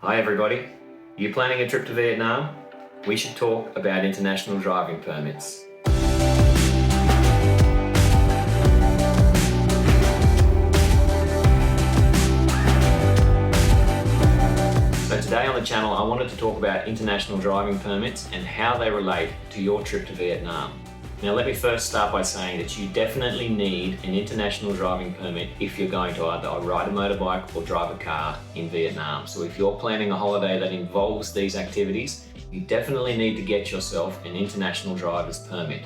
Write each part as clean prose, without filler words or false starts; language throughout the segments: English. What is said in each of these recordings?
Hi everybody, you planning a trip to Vietnam? We should talk about international driving permits. So today on the channel I wanted to talk about international driving permits and how they relate to your trip to Vietnam. Now let me first start by saying that you definitely need an international driving permit if you're going to either ride a motorbike or drive a car in Vietnam. So if you're planning a holiday that involves these activities, you definitely need to get yourself an international driver's permit.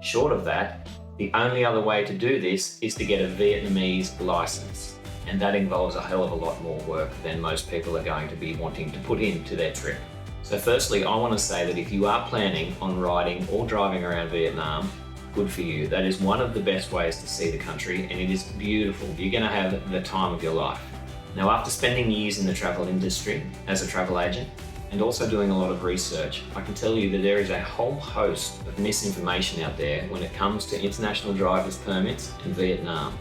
Short of that, the only other way to do this is to get a Vietnamese license. And that involves a hell of a lot more work than most people are going to be wanting to put into their trip. So firstly, I want to say that if you are planning on riding or driving around Vietnam, good for you. That is one of the best ways to see the country, and it is beautiful. You're going to have the time of your life. Now, after spending years in the travel industry as a travel agent and also doing a lot of research, I can tell you that there is a whole host of misinformation out there when it comes to international driver's permits in Vietnam.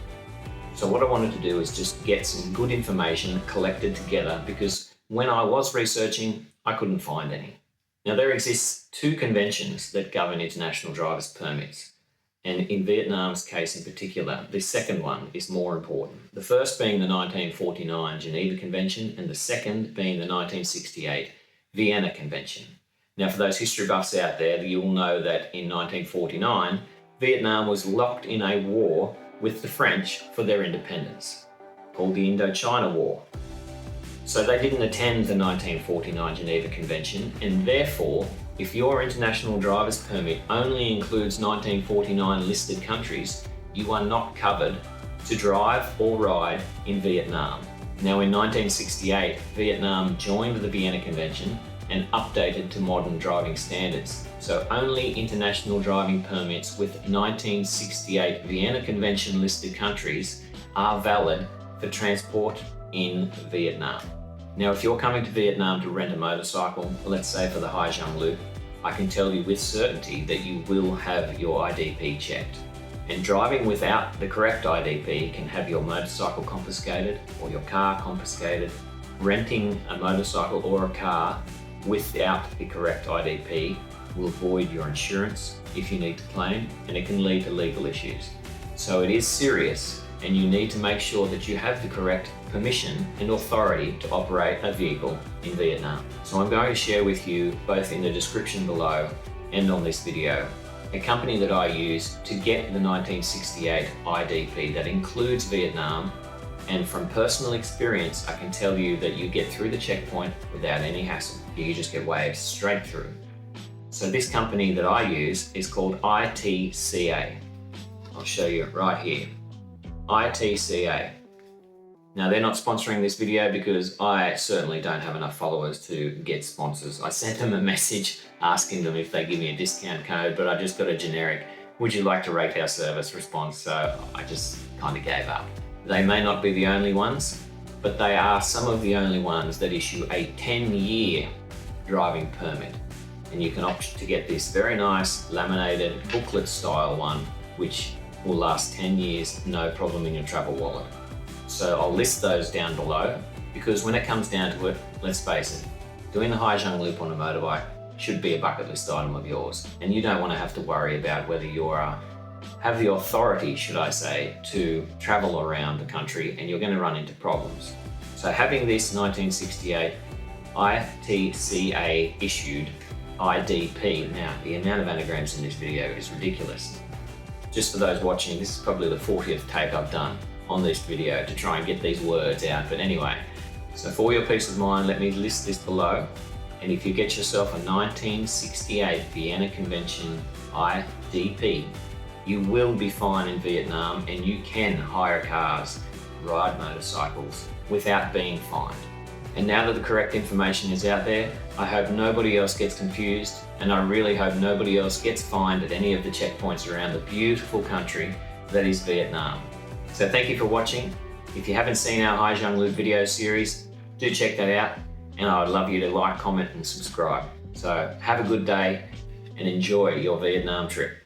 So what I wanted to do is just get some good information collected together, because when I was researching, I couldn't find any. Now there exists two conventions that govern international driver's permits. And in Vietnam's case in particular, the second one is more important. The first being the 1949 Geneva Convention and the second being the 1968 Vienna Convention. Now for those history buffs out there, you will know that in 1949, Vietnam was locked in a war with the French for their independence, called the Indochina War. So they didn't attend the 1949 Geneva Convention, and therefore, if your international driver's permit only includes 1949 listed countries, you are not covered to drive or ride in Vietnam. Now in 1968, Vietnam joined the Vienna Convention and updated to modern driving standards. So only international driving permits with 1968 Vienna Convention listed countries are valid for transport in Vietnam. Now, if you're coming to Vietnam to rent a motorcycle, let's say for the Ha Giang Loop, I can tell you with certainty that you will have your IDP checked. And driving without the correct IDP can have your motorcycle confiscated or your car confiscated. Renting a motorcycle or a car without the correct IDP will void your insurance if you need to claim, and it can lead to legal issues. So it is serious, and you need to make sure that you have the correct permission and authority to operate a vehicle in Vietnam. So I'm going to share with you, both in the description below and on this video, a company that I use to get the 1968 IDP that includes Vietnam. And from personal experience, I can tell you that you get through the checkpoint without any hassle. You just get waved straight through. So this company that I use is called ITCA. I'll show you right here. ITCA. Now they're not sponsoring this video because I certainly don't have enough followers to get sponsors. I sent them a message asking them if they give me a discount code, but I just got a generic, would you like to rate our service response? So I just kind of gave up. They may not be the only ones, but they are some of the only ones that issue a 10-year driving permit. And you can opt to get this very nice laminated booklet style one, which will last 10 years, no problem in your travel wallet. So I'll list those down below, because when it comes down to it, let's face it, doing the Ha Giang Loop on a motorbike should be a bucket list item of yours. And you don't want to have to worry about whether you have the authority, should I say, to travel around the country, and you're going to run into problems. So having this 1968 ITCA issued IDP, now the amount of anagrams in this video is ridiculous. Just for those watching, this is probably the 40th take I've done on this video to try and get these words out. But anyway, so for your peace of mind, let me list this below. And if you get yourself a 1968 Vienna Convention IDP, you will be fine in Vietnam, and you can hire cars, ride motorcycles without being fined. And now that the correct information is out there, I hope nobody else gets confused, and I really hope nobody else gets fined at any of the checkpoints around the beautiful country that is Vietnam. So thank you for watching. If you haven't seen our Ha Giang Loop video series, do check that out, and I would love you to like, comment and subscribe. So have a good day and enjoy your Vietnam trip.